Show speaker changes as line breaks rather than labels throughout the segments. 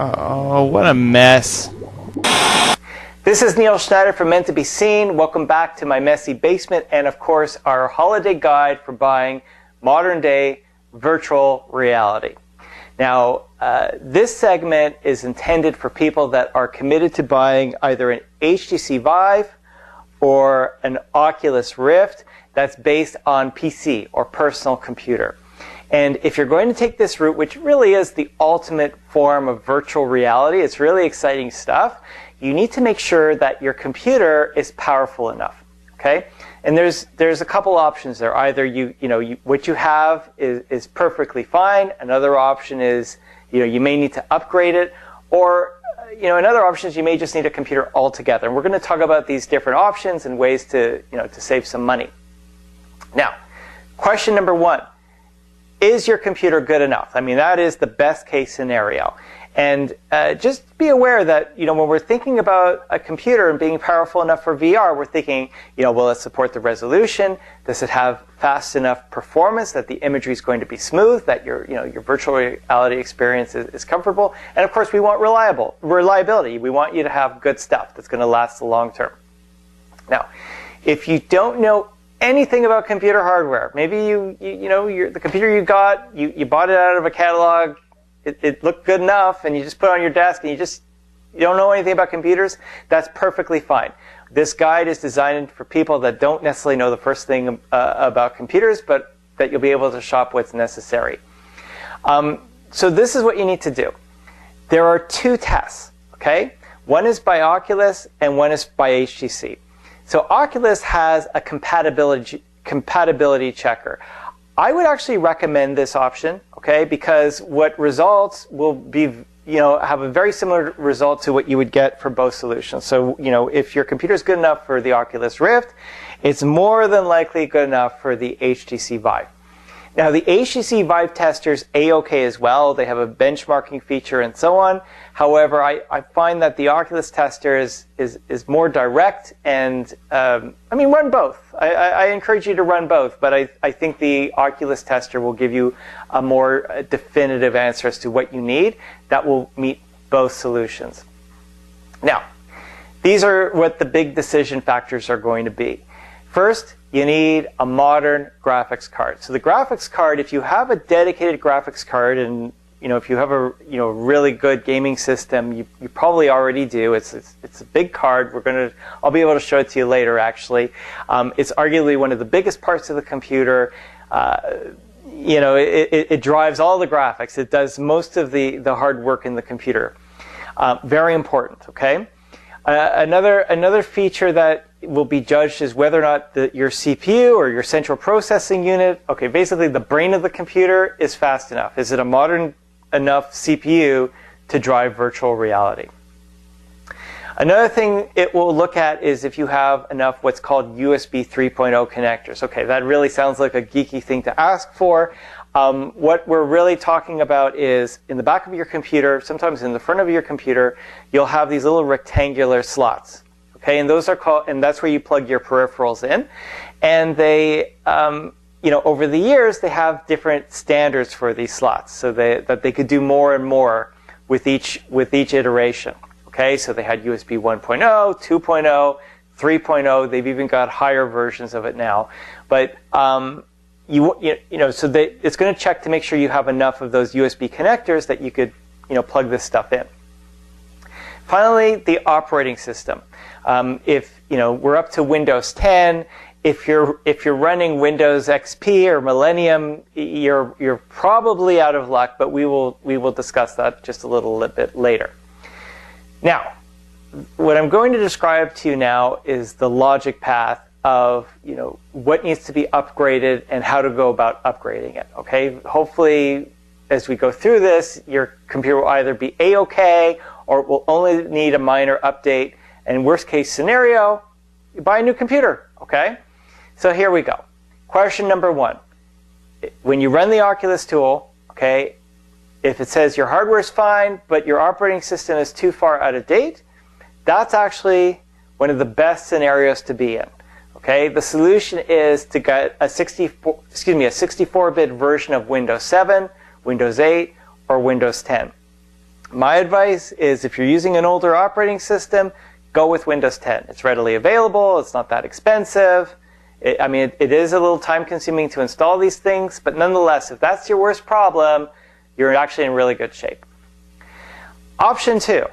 Oh, what a mess.
This is Neil Schneider from Meant to Be Seen. Welcome back to my messy basement and, of course, our holiday guide for buying modern-day virtual reality. Now, this segment is intended for people that are committed to buying either an HTC Vive or an Oculus Rift that's based on PC or personal computer. And if you're going to take this route, which really is the ultimate form of virtual reality, it's really exciting stuff, you need to make sure that your computer is powerful enough, okay? And there's a couple options there. Either what you have is perfectly fine. Another option is, you may need to upgrade it, or another option is you may just need a computer altogether. And we're going to talk about these different options and ways to save some money. Now, question number one. Is your computer good enough? I mean, that is the best case scenario. And just be aware that, when we're thinking about a computer and being powerful enough for VR, we're thinking, will it support the resolution? Does it have fast enough performance that the imagery is going to be smooth, that your virtual reality experience is comfortable? And of course, we want reliability. We want you to have good stuff that's going to last the long term. Now, if you don't know anything about computer hardware, maybe the computer you got, you bought it out of a catalog, it looked good enough, and you just put it on your desk, and you don't know anything about computers, that's perfectly fine. This guide is designed for people that don't necessarily know the first thing about computers, but that you'll be able to shop what's necessary. So this is what you need to do. There are two tests, okay? One is by Oculus, and one is by HTC. So Oculus has a compatibility checker. I would actually recommend this option, okay, because what results will be, have a very similar result to what you would get for both solutions. So, if your computer is good enough for the Oculus Rift, it's more than likely good enough for the HTC Vive. Now, the HTC Vive tester's A-OK as well. They have a benchmarking feature and so on. However, I find that the Oculus tester is more direct and, run both. I encourage you to run both, but I think the Oculus tester will give you a more definitive answer as to what you need that will meet both solutions. Now, these are what the big decision factors are going to be. First, you need a modern graphics card. So the graphics card, if you have a dedicated graphics card, and if you have a really good gaming system, you probably already do. It's a big card. I'll be able to show it to you later. Actually, it's arguably one of the biggest parts of the computer. It drives all the graphics. It does most of the hard work in the computer. Very important. Okay. Another feature that will be judged is whether or not your CPU or your central processing unit, okay, basically the brain of the computer is fast enough. Is it a modern enough CPU to drive virtual reality? Another thing it will look at is if you have enough what's called USB 3.0 connectors. Okay, that really sounds like a geeky thing to ask for. What we're really talking about is in the back of your computer, sometimes in the front of your computer, you'll have these little rectangular slots. Okay, and those are and that's where you plug your peripherals in. And they, over the years, they have different standards for these slots, so that they could do more and more with each iteration. Okay, so they had USB 1.0, 2.0, 3.0. They've even got higher versions of it now. But so it's going to check to make sure you have enough of those USB connectors that you could, plug this stuff in. Finally, the operating system. If we're up to Windows 10, if you're running Windows XP or Millennium, you're probably out of luck. But we will discuss that just a little bit later. Now, what I'm going to describe to you now is the logic path of what needs to be upgraded and how to go about upgrading it. Okay, hopefully, as we go through this, your computer will either be A-OK or it will only need a minor update. And worst case scenario, you buy a new computer. Okay, so here we go. Question number one: when you run the Oculus tool, okay, if it says your hardware is fine but your operating system is too far out of date, that's actually one of the best scenarios to be in. Okay, the solution is to get a 64-bit version of Windows 7, Windows 8, or Windows 10. My advice is if you're using an older operating system, go with Windows 10. It's readily available. It's not that expensive. It is a little time consuming to install these things, but nonetheless, if that's your worst problem, you're actually in really good shape. Option 2.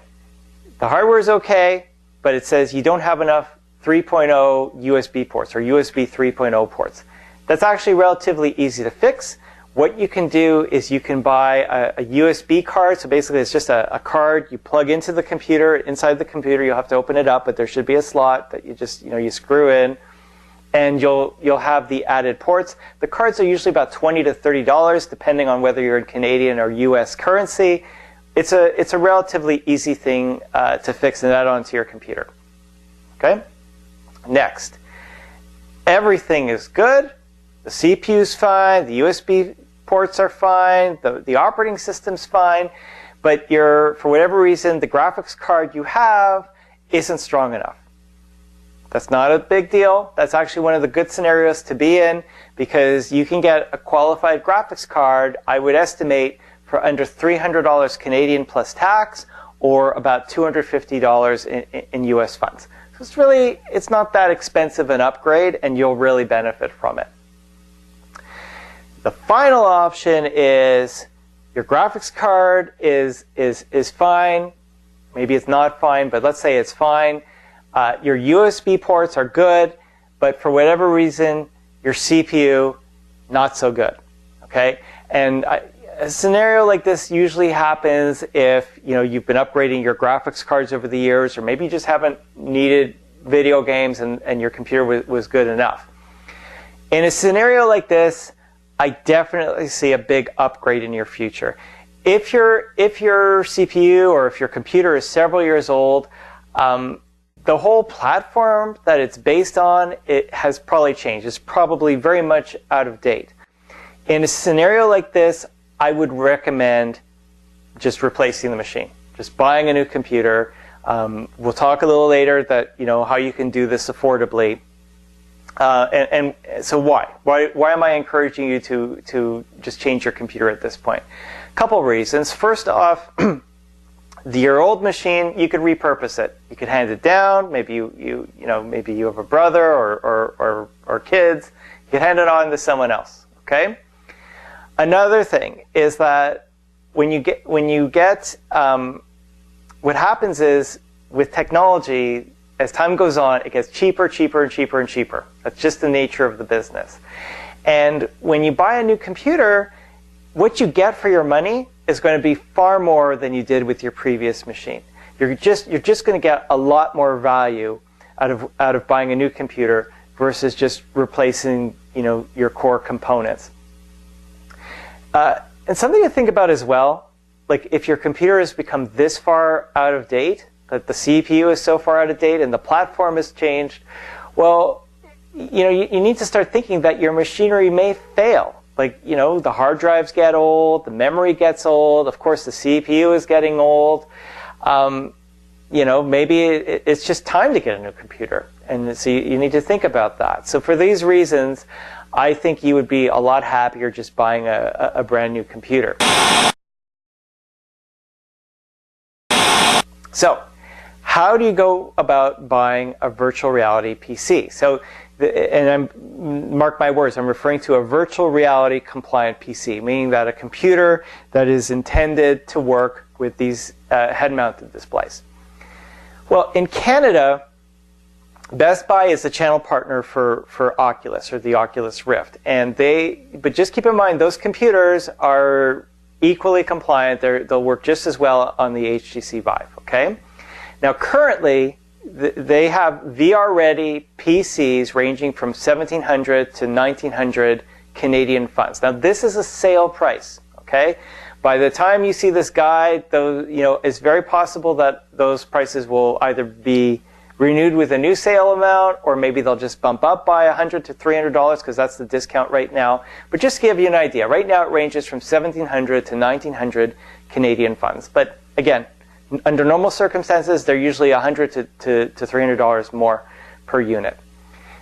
The hardware is okay, but it says you don't have enough 3.0 USB ports or USB 3.0 ports. That's actually relatively easy to fix. What you can do is you can buy a USB card. So basically it's just a card you plug into the computer. Inside the computer you'll have to open it up, but there should be a slot that you just, you screw in, and you'll have the added ports. The cards are usually about $20 to $30 depending on whether you're in Canadian or US currency. It's a relatively easy thing to fix and add onto your computer. Okay? Next. Everything is good. The CPU's fine, the USB ports are fine, the operating system's fine, but for whatever reason, the graphics card you have isn't strong enough. That's not a big deal. That's actually one of the good scenarios to be in, because you can get a qualified graphics card, I would estimate, for under $300 Canadian plus tax, or about $250 in US funds. So it's not that expensive an upgrade, and you'll really benefit from it. The final option is your graphics card is fine. Maybe it's not fine, but let's say it's fine. Your USB ports are good, but for whatever reason, your CPU, not so good. Okay? And a scenario like this usually happens if you've been upgrading your graphics cards over the years, or maybe you just haven't needed video games and your computer was good enough. In a scenario like this, I definitely see a big upgrade in your future. If your CPU or if your computer is several years old, the whole platform that it's based on, it has probably changed. It's probably very much out of date. In a scenario like this, I would recommend just replacing the machine, just buying a new computer. We'll talk a little later that how you can do this affordably. And so why am I encouraging you to just change your computer at this point? A couple reasons. First off, your old machine, you could repurpose it. You could hand it down. Maybe maybe you have a brother or kids. You could hand it on to someone else. Okay. Another thing is that when you get what happens is with technology, as time goes on, it gets cheaper, cheaper, and cheaper, and cheaper. That's just the nature of the business. And when you buy a new computer, what you get for your money is going to be far more than you did with your previous machine. You're just going to get a lot more value out of buying a new computer versus just replacing your core components. And something to think about as well, like if your computer has become this far out of date, that the CPU is so far out of date and the platform has changed, well, you need to start thinking that your machinery may fail. Like, the hard drives get old, the memory gets old, of course the CPU is getting old. Maybe it's just time to get a new computer. And so you need to think about that. So for these reasons, I think you would be a lot happier just buying a brand new computer. So, how do you go about buying a virtual reality PC? So, mark my words, I'm referring to a virtual reality compliant PC, meaning that a computer that is intended to work with these head-mounted displays. Well, in Canada, Best Buy is the channel partner for Oculus, or the Oculus Rift. But just keep in mind, those computers are equally compliant. They'll work just as well on the HTC Vive, okay? Now, currently, they have VR-ready PCs ranging from $1,700 to $1,900 Canadian funds. Now, this is a sale price, okay? By the time you see this guide, it's very possible that those prices will either be renewed with a new sale amount, or maybe they'll just bump up by $100 to $300 because that's the discount right now. But just to give you an idea, right now it ranges from $1,700 to $1,900 Canadian funds. But again, under normal circumstances, they're usually $100 to $300 more per unit.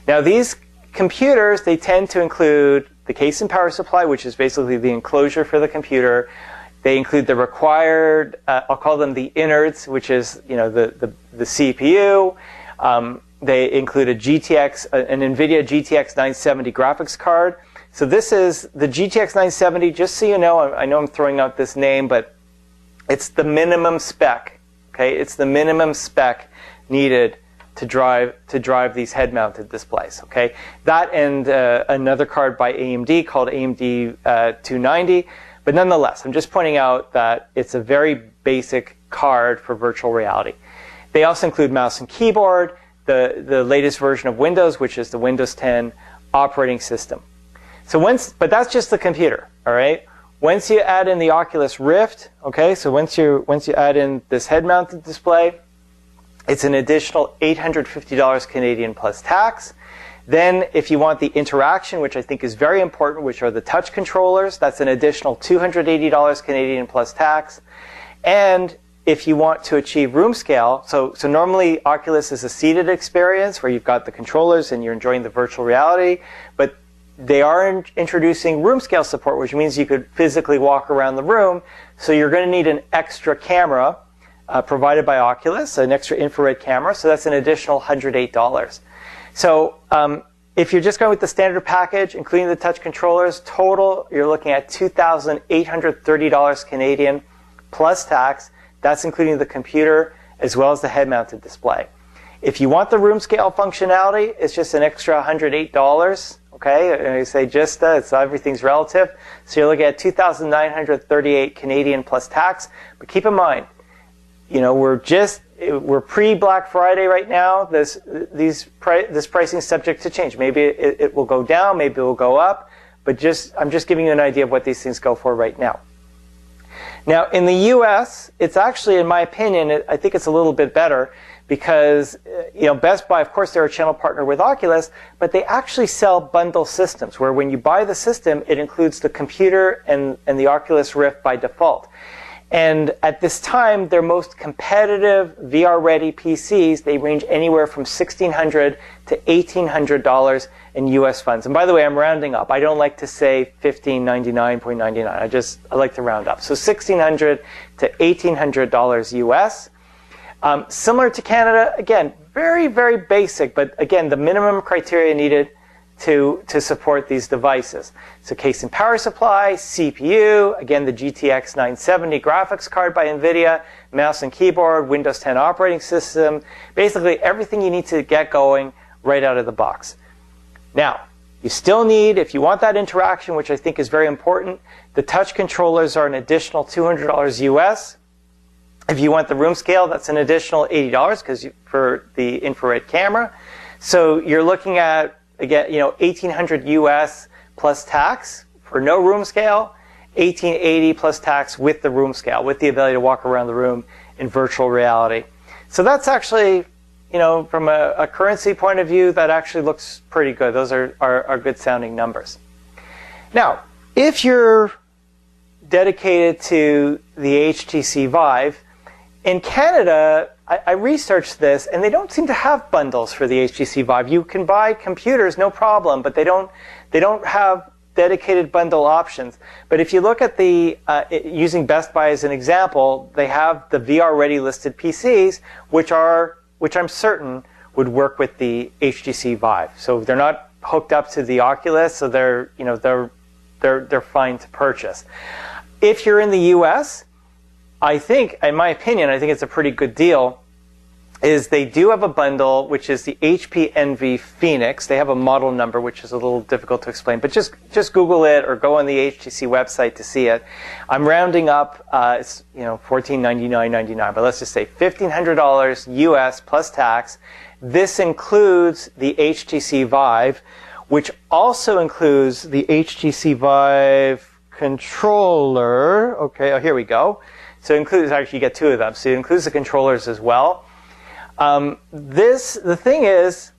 Now these computers, they tend to include the case and power supply, which is basically the enclosure for the computer. They include the required, I'll call them the innards, which is the CPU. They include an NVIDIA GTX 970 graphics card. So this is the GTX 970. Just so you know, I know I'm throwing out this name, but it's the minimum spec. Okay, it's the minimum spec needed to drive these head-mounted displays. Okay, that and another card by AMD called AMD 290. But nonetheless, I'm just pointing out that it's a very basic card for virtual reality. They also include mouse and keyboard, the latest version of Windows, which is the Windows 10 operating system. But that's just the computer, all right? Once you add in the Oculus Rift, okay, so once you add in this head-mounted display, it's an additional $850 Canadian plus tax. Then if you want the interaction, which I think is very important, which are the touch controllers, that's an additional $280 Canadian plus tax. And if you want to achieve room scale, so normally Oculus is a seated experience where you've got the controllers and you're enjoying the virtual reality, but they are introducing room scale support, which means you could physically walk around the room. So you're going to need an extra camera provided by Oculus, an extra infrared camera. So that's an additional $108. So if you're just going with the standard package, including the touch controllers, total you're looking at $2,830 Canadian plus tax. That's including the computer as well as the head-mounted display. If you want the room scale functionality, it's just an extra $108. Okay, and I say just so everything's relative. So you're looking at $2,938 Canadian plus tax. But keep in mind, we're pre-Black Friday right now. This pricing is subject to change. Maybe it will go down, maybe it will go up. But I'm just giving you an idea of what these things go for right now. Now, in the U.S., it's actually, in my opinion, I think it's a little bit better because, Best Buy, of course, they're a channel partner with Oculus, but they actually sell bundle systems where when you buy the system, it includes the computer and the Oculus Rift by default. And at this time, their most competitive VR-ready PCs, they range anywhere from $1,600 to $1,800 in U.S. funds. And by the way, I'm rounding up. I don't like to say $1,599.99. I like to round up. So $1,600 to $1,800 U.S. Similar to Canada, again, very, very basic. But again, the minimum criteria needed to support these devices. So case and power supply, CPU, again the GTX 970 graphics card by NVIDIA, mouse and keyboard, Windows 10 operating system, basically everything you need to get going right out of the box. Now, you still need, if you want that interaction, which I think is very important, the touch controllers are an additional $200 US. If you want the room scale, that's an additional $80 for the infrared camera. So you're looking at, again, $1,800 US plus tax for no room scale, $1,880 plus tax with the room scale, with the ability to walk around the room in virtual reality. So that's actually, from a currency point of view, that actually looks pretty good. Those are good sounding numbers. Now, if you're dedicated to the HTC Vive, in Canada, I researched this, and they don't seem to have bundles for the HTC Vive. You can buy computers, no problem, but they don't have dedicated bundle options. But if you look at using Best Buy as an example, they have the VR-ready listed PCs, which I'm certain would work with the HTC Vive. So they're not hooked up to the Oculus, so they're fine to purchase. If you're in the U.S., I think, in my opinion, I think it's a pretty good deal, is they do have a bundle, which is the HP Envy Phoenix. They have a model number, which is a little difficult to explain, but just Google it or go on the HTC website to see it. I'm rounding up, it's $1,499.99, but let's just say $1,500 US plus tax. This includes the HTC Vive, which also includes the HTC Vive controller. Okay, here we go. So it includes, actually you get two of them, so it includes the controllers as well. The thing is,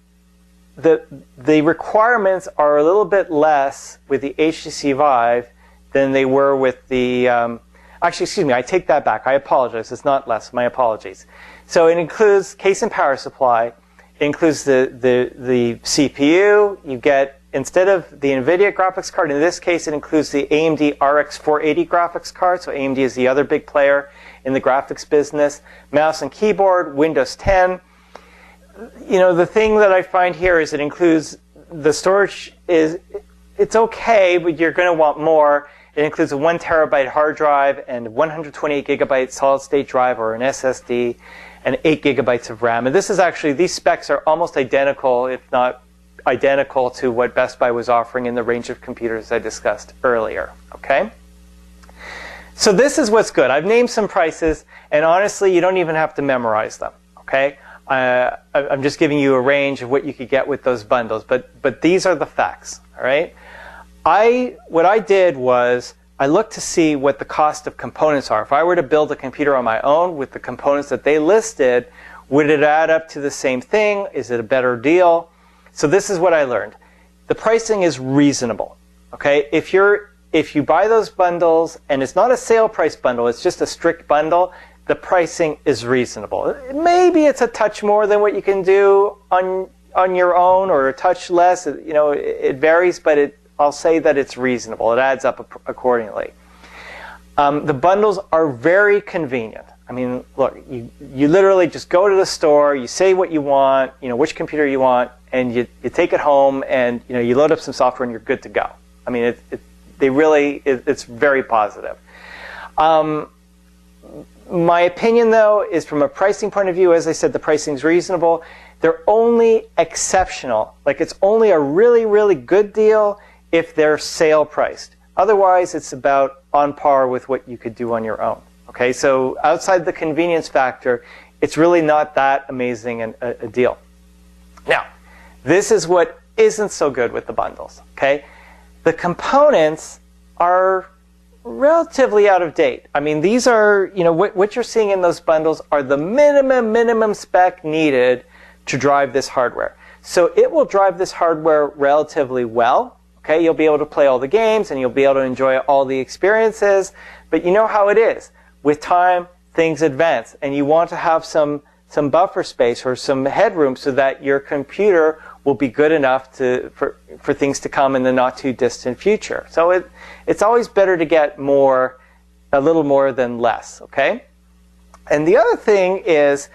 the requirements are a little bit less with the HTC Vive than they were with the, actually, excuse me, I take that back. I apologize. It's not less. My apologies. So it includes case and power supply. It includes the CPU. You get instead of the NVIDIA graphics card, in this case it includes the AMD RX 480 graphics card. So AMD is the other big player in the graphics business. Mouse and keyboard, Windows 10. The thing that I find here is it includes the storage it's okay, but you're going to want more. It includes a 1 terabyte hard drive and 128 gigabyte solid state drive or an SSD and 8 gigabytes of RAM. And this is actually, these specs are almost identical, if not identical, to what Best Buy was offering in the range of computers I discussed earlier. Okay? So this is what's good. I've named some prices, and honestly, you don't even have to memorize them. Okay? I'm just giving you a range of what you could get with those bundles, but these are the facts. All right? What I did was I looked to see what the cost of components are. If I were to build a computer on my own with the components that they listed, would it add up to the same thing? Is it a better deal? So this is what I learned. The pricing is reasonable. Okay? If you buy those bundles and it's not a sale price bundle, it's just a strict bundle, the pricing is reasonable. Maybe it's a touch more than what you can do on your own, or a touch less. It varies, but I'll say that it's reasonable. It adds up accordingly. The bundles are very convenient. I mean, look, you literally just go to the store, you say what you want, which computer you want, and you take it home, and you load up some software, and you're good to go. I mean, it's very positive. My opinion, though, is from a pricing point of view, as I said, the pricing's reasonable. They're only exceptional. Like, it's only a really, really good deal if they're sale priced. Otherwise, it's about on par with what you could do on your own. Okay, so outside the convenience factor, it's really not that amazing a deal. Now, this is what isn't so good with the bundles. Okay, the components are relatively out of date. I mean, these are, what you're seeing in those bundles are the minimum spec needed to drive this hardware. So it will drive this hardware relatively well. Okay, you'll be able to play all the games and you'll be able to enjoy all the experiences, but you know how it is. With time, things advance, and you want to have some buffer space or some headroom so that your computer will be good enough for things to come in the not too distant future. So it's always better to get a little more than less. Okay, and the other thing is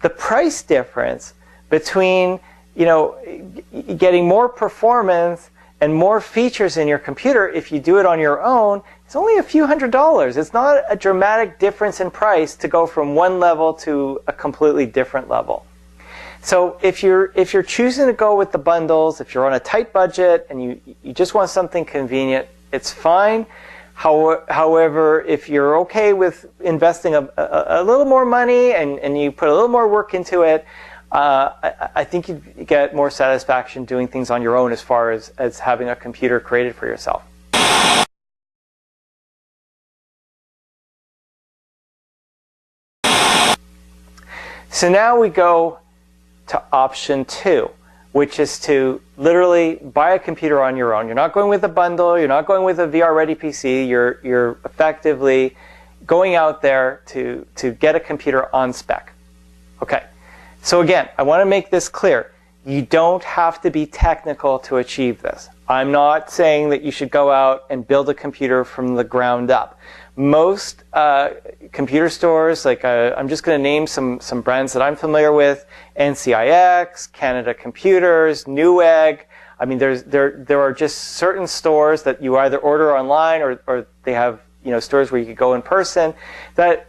the price difference between getting more performance and more features in your computer if you do it on your own. It's only a few $100s. It's not a dramatic difference in price to go from one level to a completely different level. So if you're choosing to go with the bundles, if you're on a tight budget and you just want something convenient, it's fine. However, if you're okay with investing a little more money and you put a little more work into it, I think you get more satisfaction doing things on your own as far as having a computer created for yourself. So now we go to option 2, which is to literally buy a computer on your own. You're not going with a bundle. You're not going with a VR-ready PC. You're effectively going out there to get a computer on spec. Okay. So again, I want to make this clear. You don't have to be technical to achieve this. I'm not saying that you should go out and build a computer from the ground up. Most computer stores, like I'm just going to name some brands that I'm familiar with: NCIX, Canada Computers, Newegg. I mean, there are just certain stores that you either order online or they have stores where you could go in person. That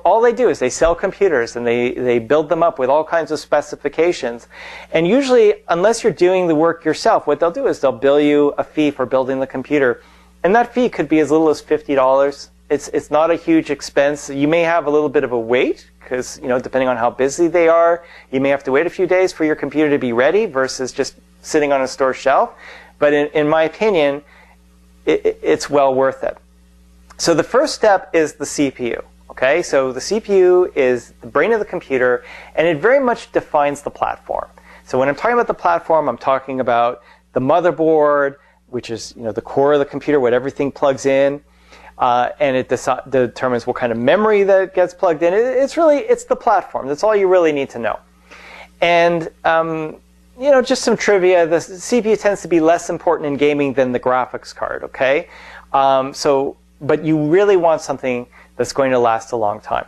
all they do is they sell computers and they build them up with all kinds of specifications. And usually, unless you're doing the work yourself, what they'll do is they'll bill you a fee for building the computer, and that fee could be as little as $50. It's not a huge expense. You may have a little bit of a wait because, depending on how busy they are, you may have to wait a few days for your computer to be ready versus just sitting on a store shelf. But in my opinion, it's well worth it. So the first step is the CPU. Okay, so the CPU is the brain of the computer, and it very much defines the platform. So when I'm talking about the platform, I'm talking about the motherboard, which is the core of the computer, what everything plugs in. And it determines what kind of memory that gets plugged in. It's the platform. That's all you really need to know. And just some trivia. The CPU tends to be less important in gaming than the graphics card, okay? But you really want something that's going to last a long time.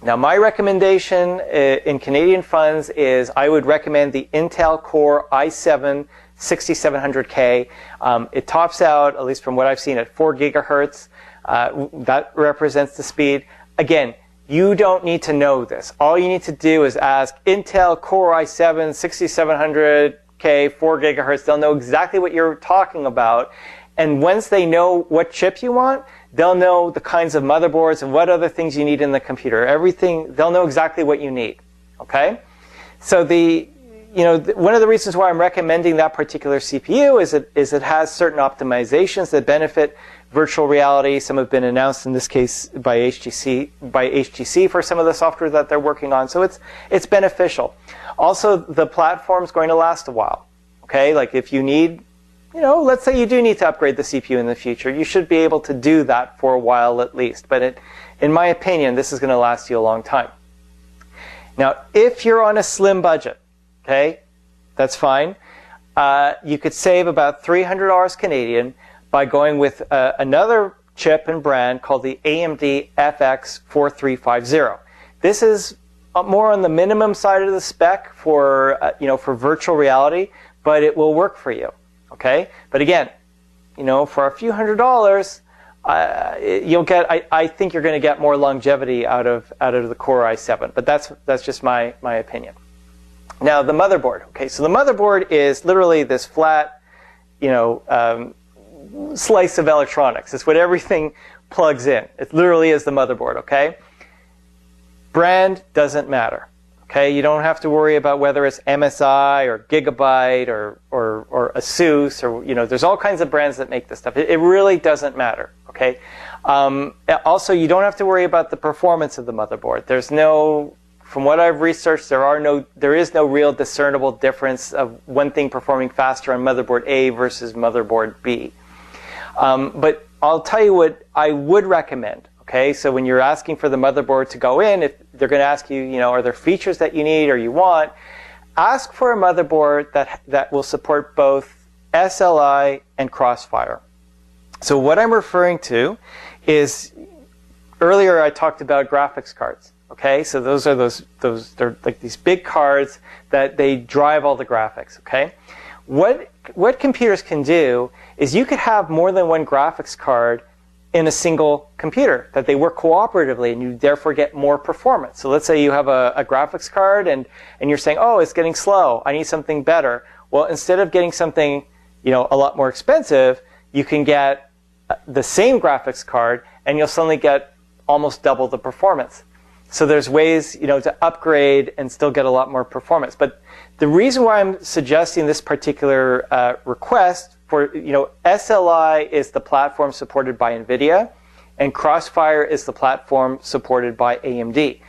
Now, my recommendation in Canadian funds is I would recommend the Intel Core i7 6700K. It tops out, at least from what I've seen, at 4 gigahertz. That represents the speed. Again, you don't need to know this. All you need to do is ask Intel Core i7 6700K 4 gigahertz. They'll know exactly what you're talking about. And once they know what chip you want, they'll know the kinds of motherboards and what other things you need in the computer. Everything, they'll know exactly what you need. Okay? So one of the reasons why I'm recommending that particular CPU is it has certain optimizations that benefit virtual reality. Some have been announced in this case by HTC for some of the software that they're working on. So it's beneficial. Also, the platform's going to last a while. Okay? Like if you need, let's say you do need to upgrade the CPU in the future, you should be able to do that for a while at least. But in my opinion, this is going to last you a long time. Now, if you're on a slim budget, okay, that's fine. You could save about $300 Canadian by going with another chip and brand called the AMD FX 4350. This is more on the minimum side of the spec for virtual reality, but it will work for you. Okay, but again, for a few $100s, you'll get. I think you're going to get more longevity out of the Core i7. But that's just my opinion. Now the motherboard. Okay, so the motherboard is literally this flat, slice of electronics. It's what everything plugs in. It literally is the motherboard. Okay, brand doesn't matter. Okay, you don't have to worry about whether it's MSI or Gigabyte or Asus or there's all kinds of brands that make this stuff. It really doesn't matter. Okay, also you don't have to worry about the performance of the motherboard. From what I've researched, there is no real discernible difference of one thing performing faster on motherboard A versus motherboard B. But I'll tell you what I would recommend. Okay, so when you're asking for the motherboard to go in, if they're going to ask you, are there features that you need or you want, ask for a motherboard that will support both SLI and Crossfire. So what I'm referring to is, earlier I talked about graphics cards. Okay, so they're like these big cards that they drive all the graphics. Okay, what computers can do is you could have more than one graphics card in a single computer, that they work cooperatively and you therefore get more performance. So let's say you have a graphics card and you're saying, oh, it's getting slow, I need something better. Well, instead of getting something a lot more expensive, you can get the same graphics card and you'll suddenly get almost double the performance. So there's ways to upgrade and still get a lot more performance. But the reason why I'm suggesting this particular request for, SLI is the platform supported by NVIDIA, and Crossfire is the platform supported by AMD.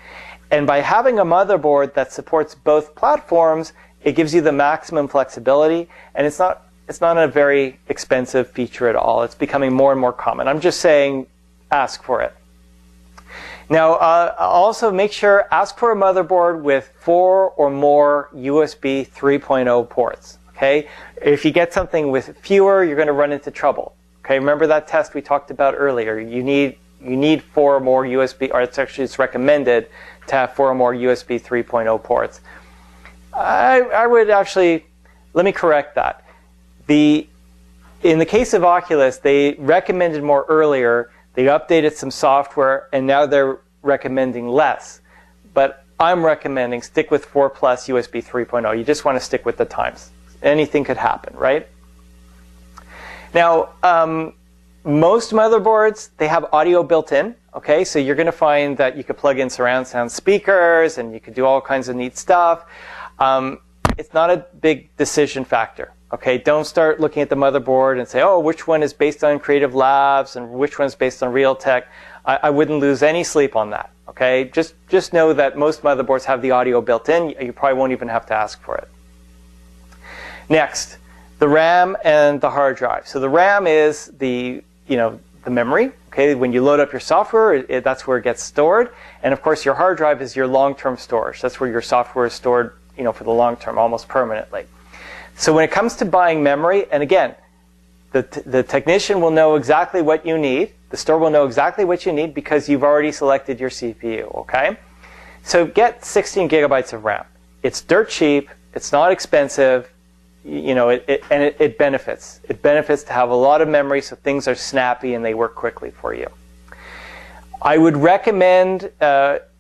And by having a motherboard that supports both platforms, it gives you the maximum flexibility, and it's not a very expensive feature at all. It's becoming more and more common. I'm just saying, ask for it. Now, also ask for a motherboard with 4 or more USB 3.0 ports. Okay, if you get something with fewer, you're going to run into trouble. Okay, remember that test we talked about earlier. You need 4 or more USB, or it's recommended to have 4 or more USB 3.0 ports. I would actually, let me correct that. In the case of Oculus, they recommended more earlier. They updated some software, and now they're recommending less. But I'm recommending stick with 4 plus USB 3.0. You just want to stick with the times. Anything could happen, right? Now, most motherboards, they have audio built in. Okay, so you're going to find that you could plug in surround sound speakers and you could do all kinds of neat stuff. It's not a big decision factor. Okay, don't start looking at the motherboard and say, oh, which one is based on Creative Labs and which one's based on Realtek. I wouldn't lose any sleep on that. Okay, just know that most motherboards have the audio built in. You probably won't even have to ask for it. Next, the RAM and the hard drive. So the RAM is the memory. Okay, when you load up your software, that's where it gets stored. And of course, your hard drive is your long-term storage. That's where your software is stored, for the long term, almost permanently. So when it comes to buying memory, and again, the technician will know exactly what you need. The store will know exactly what you need because you've already selected your CPU, okay? So get 16 gigabytes of RAM. It's dirt cheap. It's not expensive. It benefits. It benefits to have a lot of memory so things are snappy and they work quickly for you. I would recommend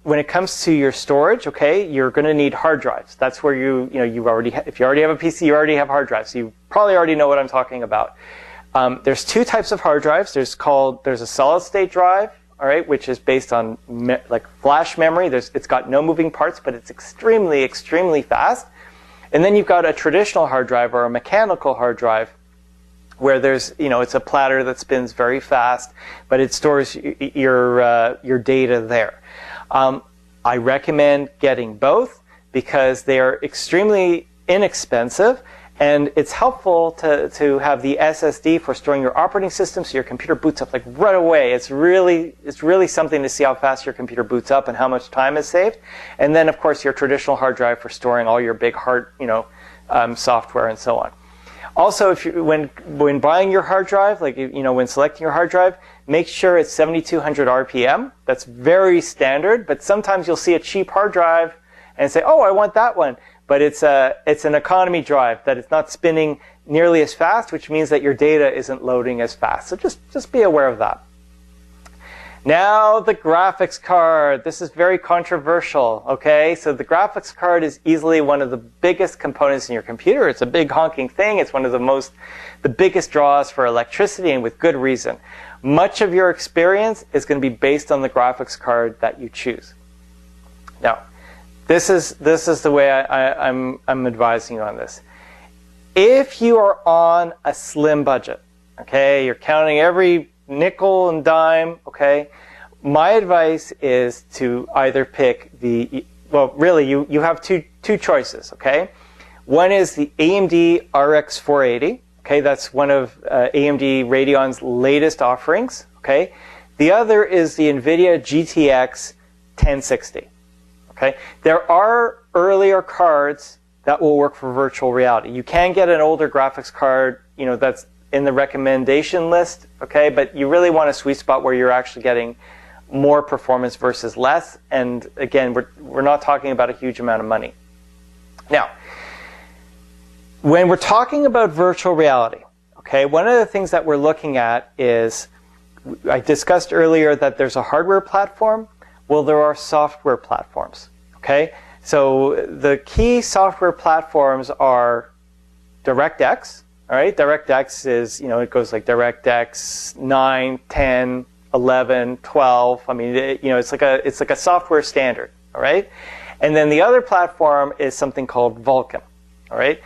when it comes to your storage, okay, you're going to need hard drives. That's where if you already have a PC, you already have hard drives. So you probably already know what I'm talking about. There's two types of hard drives. There's a solid state drive, all right, which is based on like flash memory. It's got no moving parts, but it's extremely, extremely fast. And then you've got a traditional hard drive or a mechanical hard drive, where there's, it's a platter that spins very fast, but it stores your data there. I recommend getting both because they are extremely inexpensive, and it's helpful to have the SSD for storing your operating system so your computer boots up like right away. It's really something to see how fast your computer boots up and how much time is saved. And then, of course, your traditional hard drive for storing all your big software and so on. Also, when buying your hard drive, when selecting your hard drive, make sure it's 7,200 RPM. That's very standard, but sometimes you'll see a cheap hard drive and say, oh, I want that one. But it's an economy drive that it's not spinning nearly as fast, which means that your data isn't loading as fast. So just be aware of that. Now the graphics card. This is very controversial, okay? So the graphics card is easily one of the biggest components in your computer. It's a big honking thing. It's one of the biggest draws for electricity, and with good reason. Much of your experience is going to be based on the graphics card that you choose. Now, this is the way I'm advising you on this. If you are on a slim budget, okay, you're counting every nickel and dime, okay, my advice is to either pick really you have two choices, okay? One is the AMD RX 480, okay, that's one of AMD Radeon's latest offerings, okay? The other is the NVIDIA GTX 1060, okay? There are earlier cards that will work for virtual reality. You can get an older graphics card, that's in the recommendation list, okay, but you really want a sweet spot where you're actually getting more performance versus less, and again, we're not talking about a huge amount of money. Now, when we're talking about virtual reality, okay, one of the things that we're looking at is, I discussed earlier that there's a hardware platform. Well, there are software platforms, okay? So the key software platforms are DirectX. All right, DirectX is, it goes like DirectX 9, 10, 11, 12. I mean, it's like a software standard. All right, and then the other platform is something called Vulkan. All right,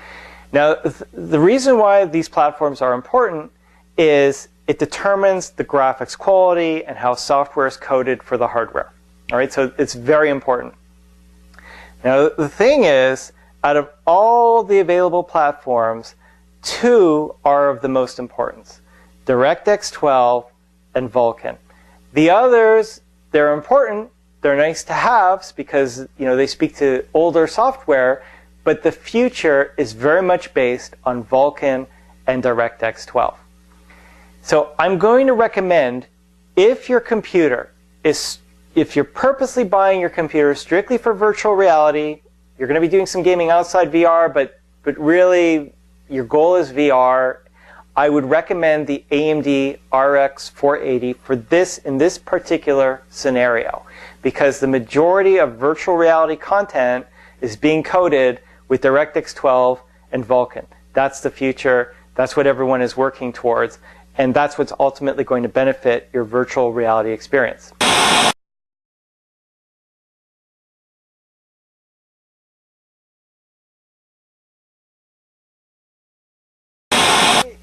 now the reason why these platforms are important is it determines the graphics quality and how software is coded for the hardware. All right, so it's very important. Now the thing is, out of all the available platforms, two are of the most importance: DirectX 12 and Vulkan. The others, they're important, they're nice to haves because they speak to older software, but the future is very much based on Vulkan and DirectX 12. So I'm going to recommend, if you're purposely buying your computer strictly for virtual reality, you're going to be doing some gaming outside VR, but really your goal is VR, I would recommend the AMD RX 480 in this particular scenario, because the majority of virtual reality content is being coded with DirectX 12 and Vulkan. That's the future. That's what everyone is working towards, and that's what's ultimately going to benefit your virtual reality experience.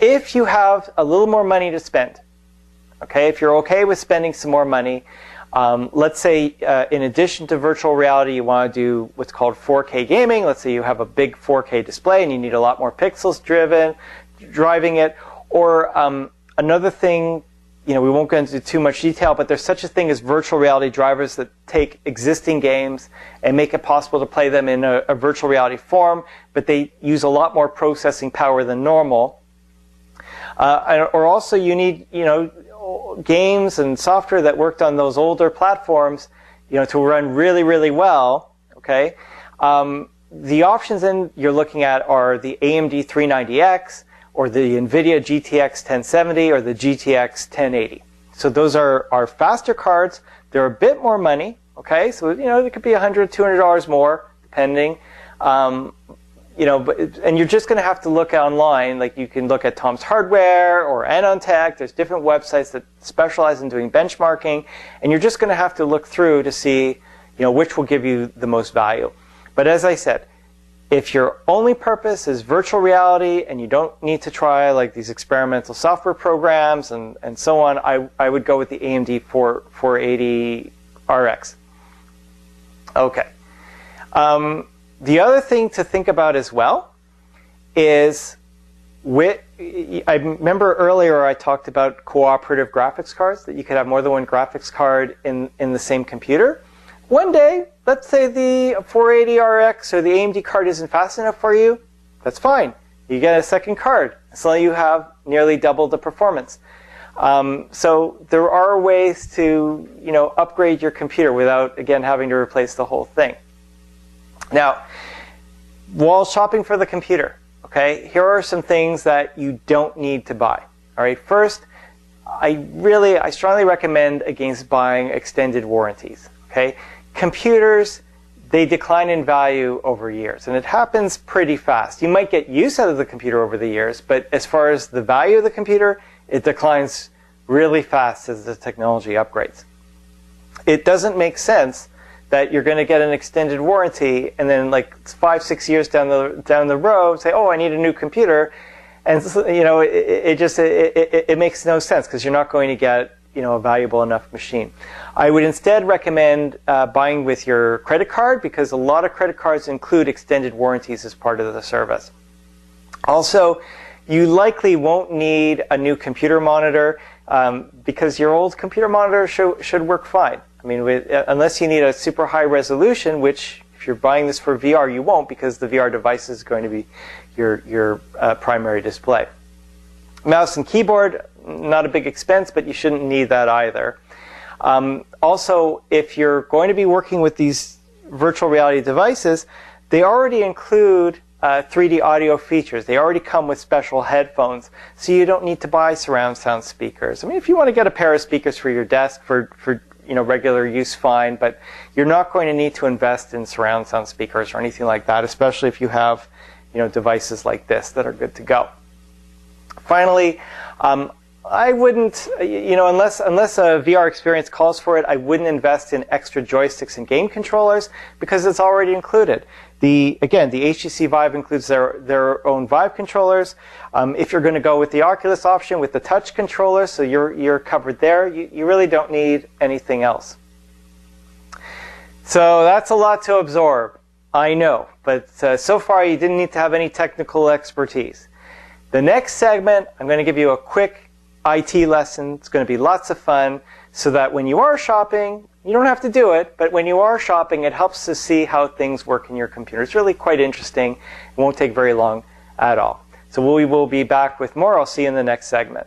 If you have a little more money to spend, okay, if you're okay with spending some more money, let's say in addition to virtual reality, you want to do what's called 4K gaming. Let's say you have a big 4K display and you need a lot more pixels driving it. Or another thing, we won't go into too much detail, but there's such a thing as virtual reality drivers that take existing games and make it possible to play them in a virtual reality form, but they use a lot more processing power than normal. Or also you need, games and software that worked on those older platforms, to run really, really well, okay? The options then you're looking at are the AMD 390X, or the NVIDIA GTX 1070, or the GTX 1080. So those are faster cards. They're a bit more money, okay? So, it could be $100, $200 more, depending. And you're just going to have to look online. Like, you can look at Tom's Hardware or AnonTech. There's different websites that specialize in doing benchmarking. And you're just going to have to look through to see, which will give you the most value. But as I said, if your only purpose is virtual reality and you don't need to try like these experimental software programs and so on, I would go with the AMD 480 RX. Okay. The other thing to think about as well is, I remember earlier I talked about cooperative graphics cards, that you could have more than one graphics card in the same computer. One day, let's say the 480 RX or the AMD card isn't fast enough for you. That's fine. You get a second card. So you have nearly double the performance. So there are ways to, upgrade your computer without, again, having to replace the whole thing. Now, while shopping for the computer, okay, here are some things that you don't need to buy. All right, first, I strongly recommend against buying extended warranties. Okay. Computers, they decline in value over years, and it happens pretty fast. You might get use out of the computer over the years, but as far as the value of the computer, it declines really fast as the technology upgrades. It doesn't make sense that you're going to get an extended warranty and then like 5-6 years down the road say, oh, I need a new computer, and it makes no sense because you're not going to get a valuable enough machine. I would instead recommend buying with your credit card, because a lot of credit cards include extended warranties as part of the service. Also, you likely won't need a new computer monitor because your old computer monitor should work fine. I mean, unless you need a super high resolution, which if you're buying this for VR, you won't, because the VR device is going to be your primary display. Mouse and keyboard, not a big expense, but you shouldn't need that either. Also, if you're going to be working with these virtual reality devices, they already include 3D audio features. They already come with special headphones, so you don't need to buy surround sound speakers. I mean, if you want to get a pair of speakers for your desk for regular use, fine, but you're not going to need to invest in surround sound speakers or anything like that, especially if you have devices like this that are good to go. Finally, I wouldn't, unless a VR experience calls for it, I wouldn't invest in extra joysticks and game controllers because it's already included. The HTC Vive includes their own Vive controllers. If you're going to go with the Oculus option with the touch controller, so you're covered there, you really don't need anything else. So that's a lot to absorb, I know, but so far you didn't need to have any technical expertise. The next segment, I'm going to give you a quick IT lesson. It's going to be lots of fun, so that when you are shopping, you don't have to do it, but when you are shopping, it helps to see how things work in your computer. It's really quite interesting. It won't take very long at all. So we will be back with more. I'll see you in the next segment.